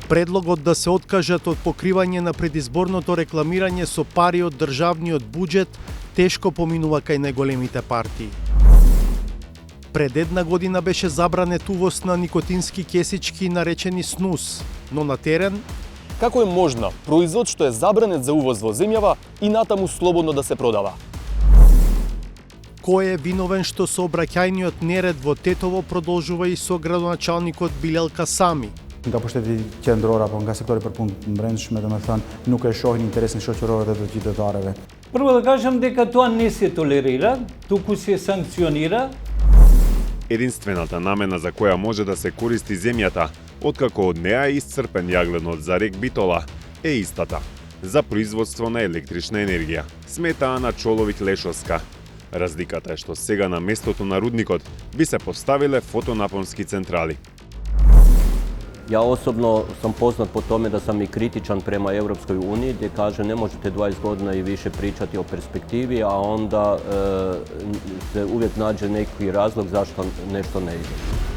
Предлогот да се откажат од покривање на предизборното рекламирање со пари од државниот буџет тешко поминува кај најголемите партии. Пред една година беше забранет увоз на никотински кесички наречени снус, но на терен Како е можна производ што е забранет за увоз во земјава и натаму слободно да се продава? кој е виновен што сообраќајниот неред во Тетово продолжува и со градоначалникот Билелка Сами. Nga pushteti qendror apo nga sektori për punë të brendshme, domethënë nuk e shohin interesin shoqëror dhe të qytetarëve. Prvo да кажам дека тоа не се толерира, туку се санкционира. Единствената намена за која може да се користи земјата, откако од неа е исцрпен јагленот за рек Битола, е истата – за производство на електрична енергија, смета Ана Чоловик-Лешовска. Разликата е што сега на местото на рудникот би се поставиле фотонапонски централи. Ja osobno sam poznat po tome da sam i kritičan prema Europskoj uniji gdje kaže ne možete 20 godina i više pričati o perspektivi, a onda se uvijek nađe neki razlog zašto nešto ne ide.